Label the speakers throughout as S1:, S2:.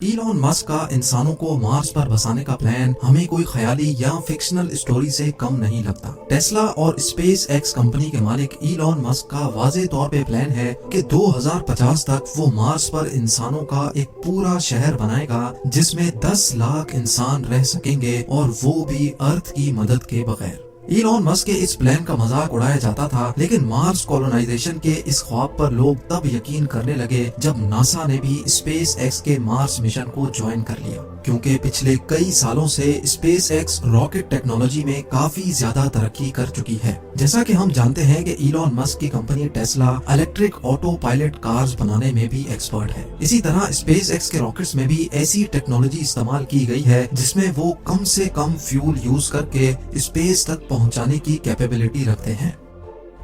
S1: Elon Musk کا انسانوں کو مارس پر بسانے کا پلان ہمیں کوئی خیالی یا فکشنل اسٹوری سے کم نہیں لگتا۔ ٹیسلا اور اسپیس ایکس کمپنی کے مالک ایلون مسک کا واضح طور پہ پلان ہے کہ 2050 تک وہ مارس پر انسانوں کا ایک پورا شہر بنائے گا جس میں 10 لاکھ انسان رہ سکیں گے، اور وہ بھی ارتھ کی مدد کے بغیر۔ ایلون مسک کے اس پلان کا مذاق اڑایا جاتا تھا، لیکن مارس کولونائزیشن کے اس خواب پر لوگ تب یقین کرنے لگے جب ناسا نے بھی اسپیس ایکس کے مارس مشن کو جوائن کر لیا، کیونکہ پچھلے کئی سالوں سے اسپیس ایکس راکٹ ٹیکنالوجی میں کافی زیادہ ترقی کر چکی ہے۔ جیسا کہ ہم جانتے ہیں کہ ایلون مسک کی company Tesla electric auto pilot cars بنانے میں بھی ایکسپرٹ ہے۔ اسی طرح اسپیس ایکس کے راکٹس میں بھی ایسی ٹیکنالوجی استعمال کی گئی ہے جس میں وہ کم سے کم فیول یوز کر کے اسپیس تک پہنچانے کی کیپیبلٹی رکھتے ہیں۔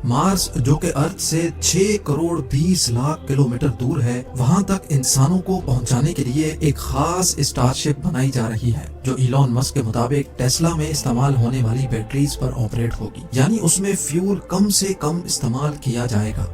S1: مارس، جو کہ ارتھ سے 6 کروڑ 20 لاکھ کلومیٹر دور ہے، وہاں تک انسانوں کو پہنچانے کے لیے ایک خاص اسٹار شپ بنائی جا رہی ہے جو ایلون مسک کے مطابق ٹیسلا میں استعمال ہونے والی بیٹریز پر آپریٹ ہوگی، یعنی اس میں فیول کم سے کم استعمال کیا جائے گا۔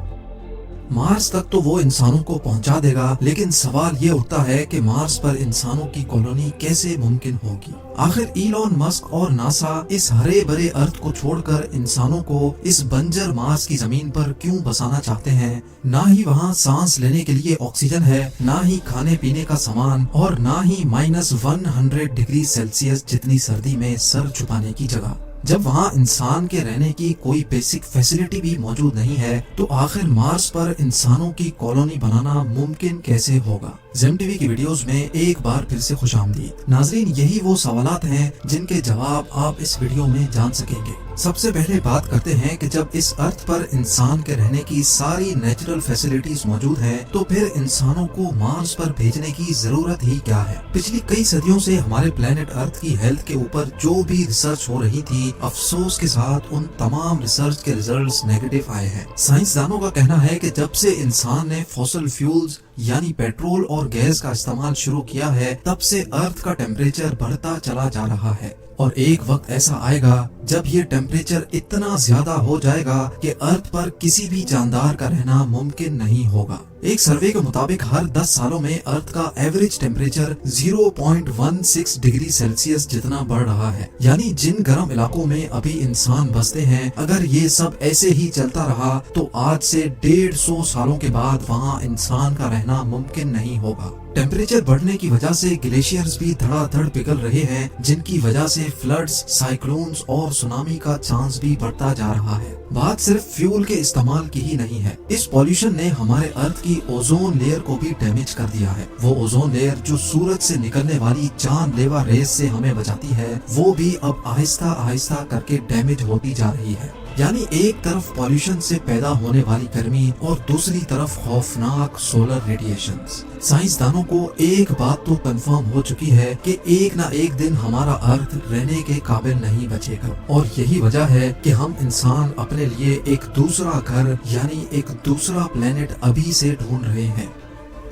S1: مارس تک تو وہ انسانوں کو پہنچا دے گا، لیکن سوال یہ اٹھتا ہے کہ مارس پر انسانوں کی کالونی کیسے ممکن ہوگی؟ آخر ایلون مسک اور ناسا اس ہرے بھرے ارتھ کو چھوڑ کر انسانوں کو اس بنجر مارس کی زمین پر کیوں بسانا چاہتے ہیں؟ نہ ہی وہاں سانس لینے کے لیے آکسیجن ہے، نہ ہی کھانے پینے کا سامان، اور نہ ہی -100 ڈگری سیلسیس جتنی سردی میں سر چھپانے کی جگہ۔ جب وہاں انسان کے رہنے کی کوئی بیسک فیسلٹی بھی موجود نہیں ہے تو آخر مارس پر انسانوں کی کالونی بنانا ممکن کیسے ہوگا؟ زیم ٹی وی کی ویڈیوز میں ایک بار پھر سے خوش آمدید۔ ناظرین، یہی وہ سوالات ہیں جن کے جواب آپ اس ویڈیو میں جان سکیں گے۔ سب سے پہلے بات کرتے ہیں کہ جب اس ارتھ پر انسان کے رہنے کی ساری نیچرل فیسلٹیز موجود ہیں تو پھر انسانوں کو مارس پر بھیجنے کی ضرورت ہی کیا ہے؟ پچھلی کئی صدیوں سے ہمارے پلانٹ ارتھ کی ہیلتھ کے اوپر جو بھی ریسرچ ہو رہی تھی، افسوس کے ساتھ ان تمام ریسرچ کے ریزلٹس نیگیٹو آئے ہیں۔ سائنسدانوں کا کہنا ہے کہ جب سے انسان نے فوسل فیولز یعنی پیٹرول اور گیس کا استعمال شروع کیا ہے، تب سے ارتھ کا ٹیمپریچر بڑھتا چلا جا رہا ہے، اور ایک وقت ایسا آئے گا جب یہ ٹیمپریچر اتنا زیادہ ہو جائے گا کہ ارتھ پر کسی بھی جاندار کا رہنا ممکن نہیں ہوگا۔ ایک سروے کے مطابق ہر 10 سالوں میں ارتھ کا ایوریج ٹیمپریچر 0.16 ڈگری سیلسیس جتنا بڑھ رہا ہے، یعنی جن گرم علاقوں میں ابھی انسان بستے ہیں، اگر یہ سب ایسے ہی چلتا رہا تو آج سے 150 سالوں کے بعد وہاں انسان کا رہنا ممکن نہیں ہوگا۔ ٹیمپریچر بڑھنے کی وجہ سے گلیشیئرز بھی دھڑا دھڑ پگھل رہے ہیں، جن کی وجہ سے فلڈز، سائیکلونز اور سونامی کا چانس بھی بڑھتا جا رہا ہے۔ بات صرف فیول کے استعمال کی ہی نہیں ہے، اس پولیوشن نے ہمارے ارتھ کی اوزون لیئر کو بھی ڈیمیج کر دیا ہے۔ وہ اوزون لیئر جو سورج سے نکلنے والی جان لیوا ریز سے ہمیں بچاتی ہے، وہ بھی اب آہستہ آہستہ کر کے ڈیمیج ہوتی جا رہی ہے۔ یعنی ایک طرف پولیوشن سے پیدا ہونے والی گرمی اور دوسری طرف خوفناک سولر ریڈیشنز۔ سائنسدانوں کو ایک بات تو کنفرم ہو چکی ہے کہ ایک نہ ایک دن ہمارا ارتھ رہنے کے قابل نہیں بچے گا، اور یہی وجہ ہے کہ ہم انسان اپنے لیے ایک دوسرا گھر یعنی ایک دوسرا پلانٹ ابھی سے ڈھونڈ رہے ہیں۔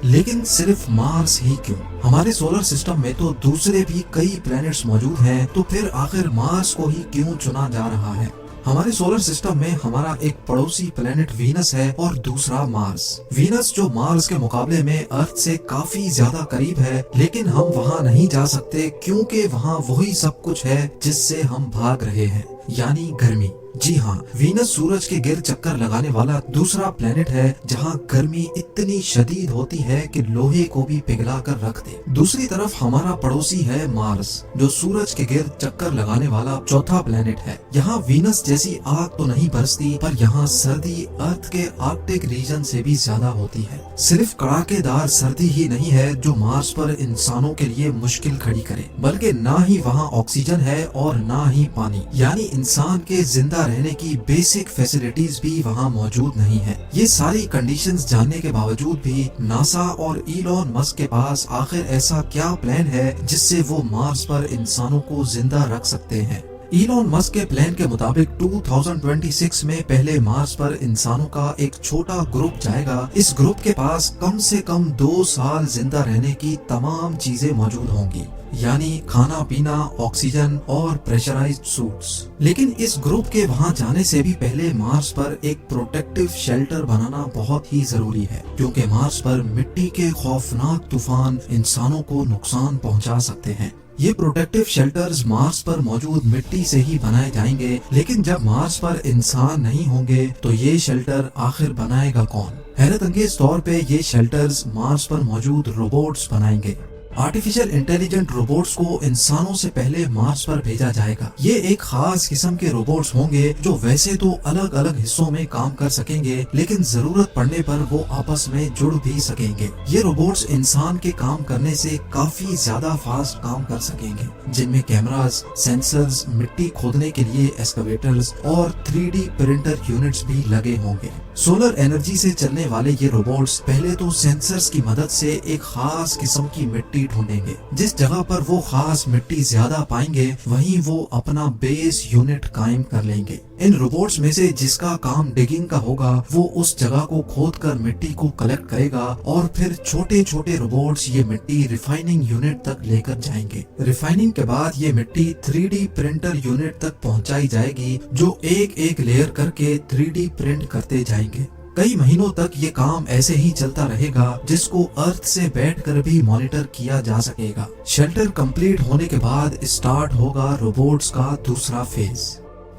S1: لیکن صرف مارس ہی کیوں؟ ہمارے سولر سسٹم میں تو دوسرے بھی کئی پلانٹس موجود ہیں، تو پھر آخر مارس کو ہی کیوں چنا جا رہا ہے؟ ہمارے سولر سسٹم میں ہمارا ایک پڑوسی پلانٹ وینس ہے اور دوسرا مارس۔ وینس جو مارس کے مقابلے میں ارتھ سے کافی زیادہ قریب ہے، لیکن ہم وہاں نہیں جا سکتے کیونکہ وہاں وہی سب کچھ ہے جس سے ہم بھاگ رہے ہیں، یعنی گرمی۔ جی ہاں، وینس سورج کے گرد چکر لگانے والا دوسرا پلانٹ ہے جہاں گرمی اتنی شدید ہوتی ہے کہ لوہے کو بھی پگھلا کر رکھ دے۔ دوسری طرف ہمارا پڑوسی ہے مارس، جو سورج کے گرد چکر لگانے والا چوتھا پلانٹ ہے۔ یہاں وینس جیسی آگ تو نہیں برستی، پر یہاں سردی ارتھ کے آرکٹک ریجن سے بھی زیادہ ہوتی ہے۔ صرف کڑاکے دار سردی ہی نہیں ہے جو مارس پر انسانوں کے لیے مشکل کھڑی کرے، بلکہ نہ ہی وہاں آکسیجن ہے اور نہ ہی پانی، یعنی انسان کے زندہ رہنے کی بیسک فیسلٹیز بھی وہاں موجود نہیں ہے۔ یہ ساری کنڈیشنز جاننے کے باوجود بھی ناسا اور ایلون مسک کے پاس آخر ایسا کیا پلان ہے جس سے وہ مارس پر انسانوں کو زندہ رکھ سکتے ہیں؟ ایلون مسک کے پلان کے مطابق 2026 میں پہلے مارس پر انسانوں کا ایک چھوٹا گروپ جائے گا۔ اس گروپ کے پاس کم سے کم 2 سال زندہ رہنے کی تمام چیزیں موجود ہوں گی، یعنی کھانا پینا، آکسیجن اور پریشرائزڈ سوٹس۔ لیکن اس گروپ کے وہاں جانے سے بھی پہلے مارس پر ایک پروٹیکٹیو شیلٹر بنانا بہت ہی ضروری ہے، کیونکہ مارس پر مٹی کے خوفناک طوفان انسانوں کو نقصان پہنچا سکتے ہیں۔ یہ پروٹیکٹیو شیلٹرز مارس پر موجود مٹی سے ہی بنائے جائیں گے، لیکن جب مارس پر انسان نہیں ہوں گے تو یہ شیلٹر آخر بنائے گا کون؟ حیرت انگیز طور پہ یہ شیلٹرز مارس پر موجود روبوٹس بنائیں گے۔ آرٹیفیشل انٹیلیجنٹ روبوٹس کو انسانوں سے پہلے مارس پر بھیجا جائے گا۔ یہ ایک خاص قسم کے روبوٹس ہوں گے جو ویسے تو الگ الگ حصوں میں کام کر سکیں گے، لیکن ضرورت پڑنے پر وہ آپس میں جڑ بھی سکیں گے۔ یہ روبوٹس انسان کے کام کرنے سے کافی زیادہ فاسٹ کام کر سکیں گے، جن میں کیمراز، سینسرز، مٹی کھودنے کے لیے ایکسکیویٹرز اور 3D پرنٹر یونٹس بھی لگے ہوں گے۔ سولر انرجی سے چلنے والے یہ روبوٹس پہلے تو سینسرز کی مدد سے ایک خاص قسم کی مٹی ڈھونڈیں گے۔ جس جگہ پر وہ خاص مٹی زیادہ پائیں گے وہیں وہ اپنا بیس یونٹ قائم کر لیں گے۔ ان روبوٹس میں سے جس کا کام ڈگنگ کا ہوگا وہ اس جگہ کو کھود کر مٹی کو کلیکٹ کرے گا، اور پھر چھوٹے چھوٹے روبوٹس یہ مٹی ریفائننگ یونٹ تک لے کر جائیں گے۔ ریفائننگ کے بعد یہ مٹی 3D پرنٹر یونٹ تک پہنچائی جائے گی، جو ایک ایک لیئر کر کے 3D پرنٹ کرتے جائیں گے۔ کئی مہینوں تک یہ کام ایسے ہی چلتا رہے گا، جس کو ارتھ سے بیٹھ کر بھی مانیٹر کیا جا سکے گا۔ شیلٹر کمپلیٹ ہونے کے بعد اسٹارٹ ہوگا روبوٹس کا دوسرا فیز۔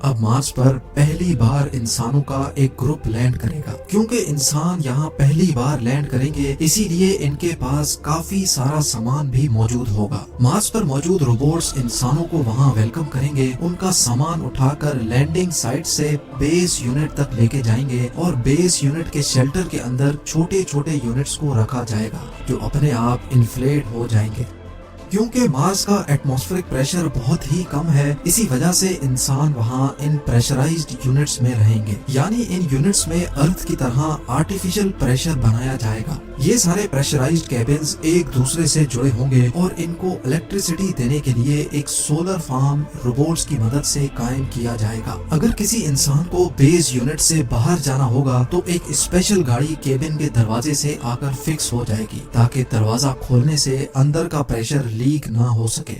S1: اب مارس پر پہلی بار انسانوں کا ایک گروپ لینڈ کرے گا۔ کیونکہ انسان یہاں پہلی بار لینڈ کریں گے، اسی لیے ان کے پاس کافی سارا سامان بھی موجود ہوگا۔ مارس پر موجود روبوٹس انسانوں کو وہاں ویلکم کریں گے، ان کا سامان اٹھا کر لینڈنگ سائٹ سے بیس یونٹ تک لے کے جائیں گے، اور بیس یونٹ کے شیلٹر کے اندر چھوٹے چھوٹے یونٹس کو رکھا جائے گا جو اپنے آپ انفلیٹ ہو جائیں گے۔ کیونکہ مارس کا ایٹماسفیرک پریشر بہت ہی کم ہے، اسی وجہ سے انسان وہاں ان پریشرائزڈ یونٹس میں رہیں گے، یعنی ان یونٹس میں ارتھ کی طرح آرٹیفیشل پریشر بنایا جائے گا۔ یہ سارے پریشرائزڈ کیبنز ایک دوسرے سے جڑے ہوں گے، اور ان کو الیکٹریسٹی دینے کے لیے ایک سولر فارم روبوٹس کی مدد سے قائم کیا جائے گا۔ اگر کسی انسان کو بیس یونٹ سے باہر جانا ہوگا تو ایک اسپیشل گاڑی کیبن کے دروازے سے آ کر فکس ہو جائے گی، تاکہ دروازہ کھولنے سے اندر کا پریشر لیک نہ ہو سکے۔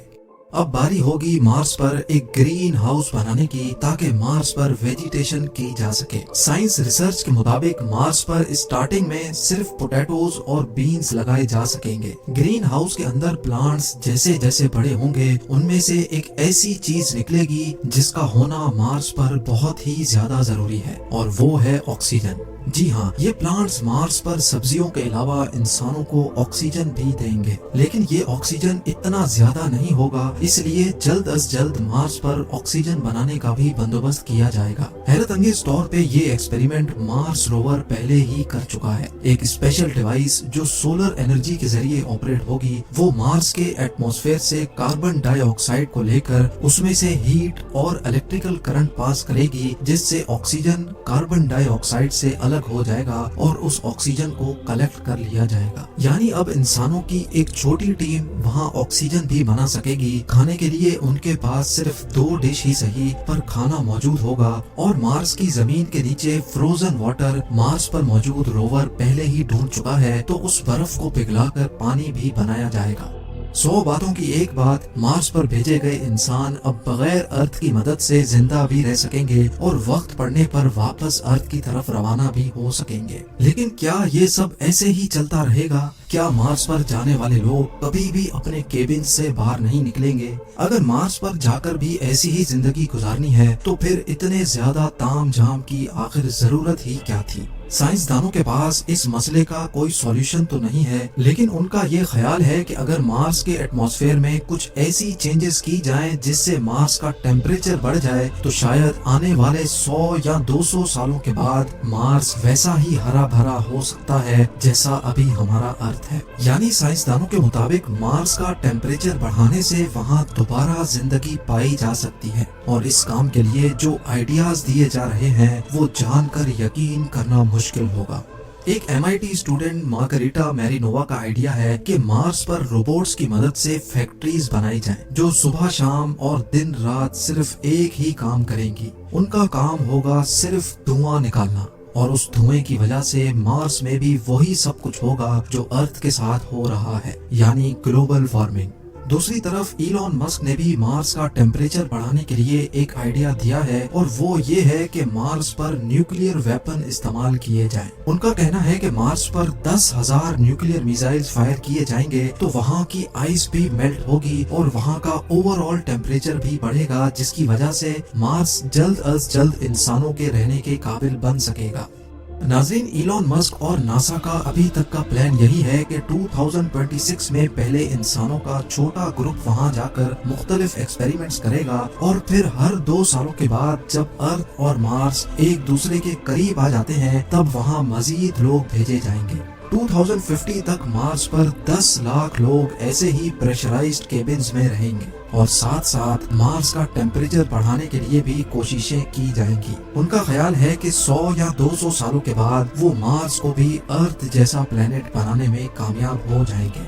S1: اب باری ہوگی مارس پر ایک گرین ہاؤس بنانے کی، تاکہ مارس پر ویجیٹیشن کی جا سکے۔ سائنس ریسرچ کے مطابق مارس پر اسٹارٹنگ میں صرف پوٹیٹوز اور بینز لگائے جا سکیں گے۔ گرین ہاؤس کے اندر پلانٹس جیسے جیسے بڑے ہوں گے، ان میں سے ایک ایسی چیز نکلے گی جس کا ہونا مارس پر بہت ہی زیادہ ضروری ہے، اور وہ ہے آکسیجن۔ جی ہاں، یہ پلانٹس مارس پر سبزیوں کے علاوہ انسانوں کو آکسیجن بھی دیں گے، لیکن یہ آکسیجن اتنا زیادہ نہیں ہوگا، اس لیے جلد از جلد مارس پر آکسیجن بنانے کا بھی بندوبست کیا جائے گا۔ حیرت انگیز طور پہ یہ ایکسپیریمنٹ مارس روور پہلے ہی کر چکا ہے۔ ایک اسپیشل ڈیوائس جو سولر انرجی کے ذریعے آپریٹ ہوگی، وہ مارس کے ایٹماسفیئر سے کاربن ڈائی آکسائڈ کو لے کر اس میں سے ہیٹ اور الیکٹریکل کرنٹ پاس کرے گی، جس سے آکسیجن کاربن ڈائی آکسائڈ سے الگ ہو جائے گا اور اس آکسیجن کو کلیکٹ کر لیا جائے گا۔ یعنی اب انسانوں کی ایک چھوٹی ٹیم وہاں آکسیجن بھی بنا سکے گی۔ کھانے کے لیے ان کے پاس صرف 2 ڈش ہی صحیح پر کھانا موجود ہوگا، اور مارس کی زمین کے نیچے فروزن واٹر مارس پر موجود روور پہلے ہی ڈھونڈ چکا ہے، تو اس برف کو پگھلا کر پانی بھی بنایا جائے گا۔ 100 باتوں کی ایک بات، مارس پر بھیجے گئے انسان اب بغیر ارتھ کی مدد سے زندہ بھی رہ سکیں گے، اور وقت پڑنے پر واپس ارتھ کی طرف روانہ بھی ہو سکیں گے۔ لیکن کیا یہ سب ایسے ہی چلتا رہے گا؟ کیا مارس پر جانے والے لوگ کبھی بھی اپنے کیبن سے باہر نہیں نکلیں گے؟ اگر مارس پر جا کر بھی ایسی ہی زندگی گزارنی ہے تو پھر اتنے زیادہ تام جھام کی آخر ضرورت ہی کیا تھی؟ سائنسدانوں کے پاس اس مسئلے کا کوئی سولوشن تو نہیں ہے، لیکن ان کا یہ خیال ہے کہ اگر مارس کے ایٹماسفیئر میں کچھ ایسی چینجز کی جائیں جس سے مارس کا ٹیمپریچر بڑھ جائے، تو شاید آنے والے 100 یا 200 سالوں کے بعد مارس ویسا ہی ہرا بھرا ہو سکتا ہے جیسا ابھی ہمارا ارتھ ہے۔ یعنی سائنسدانوں کے مطابق مارس کا ٹیمپریچر بڑھانے سے وہاں دوبارہ زندگی پائی جا سکتی ہے، اور اس کام کے لیے جو آئیڈیاز دیے جا رہے ہیں وہ جان کر یقین کرنا مشکل ہوگا۔ ایک MIT اسٹوڈنٹ مارگریٹا میرینووا کا آئیڈیا ہے کہ مارس پر روبوٹس کی مدد سے فیکٹریز بنائی جائیں جو صبح شام اور دن رات صرف ایک ہی کام کریں گی۔ ان کا کام ہوگا صرف دھواں نکالنا، اور اس دھوئیں کی وجہ سے مارس میں بھی وہی سب کچھ ہوگا جو ارتھ کے ساتھ ہو رہا ہے، یعنی گلوبل وارمنگ۔ دوسری طرف ایلون مسک نے بھی مارس کا ٹیمپریچر بڑھانے کے لیے ایک آئیڈیا دیا ہے، اور وہ یہ ہے کہ مارس پر نیوکلیئر ویپن استعمال کیے جائیں۔ ان کا کہنا ہے کہ مارس پر 10,000 نیوکلیئر میزائل فائر کیے جائیں گے تو وہاں کی آئس بھی میلٹ ہوگی اور وہاں کا اوور آل ٹیمپریچر بھی بڑھے گا، جس کی وجہ سے مارس جلد از جلد انسانوں کے رہنے کے قابل بن سکے گا۔ ناظرین، ایلون مسک اور ناسا کا ابھی تک کا پلان یہی ہے کہ 2026 میں پہلے انسانوں کا چھوٹا گروپ وہاں جا کر مختلف ایکسپیریمنٹس کرے گا، اور پھر ہر 2 سالوں کے بعد جب ارتھ اور مارس ایک دوسرے کے قریب آ جاتے ہیں تب وہاں مزید لوگ بھیجے جائیں گے۔ 2050 تک مارس پر 10 لاکھ لوگ ایسے ہی پریشرائزڈ کیبنز میں رہیں گے، اور ساتھ ساتھ مارس کا ٹیمپریچر بڑھانے کے لیے بھی کوششیں کی جائیں گی۔ ان کا خیال ہے کہ 100 یا 200 سالوں کے بعد وہ مارس کو بھی ارتھ جیسا پلانٹ بنانے میں کامیاب ہو جائیں گے۔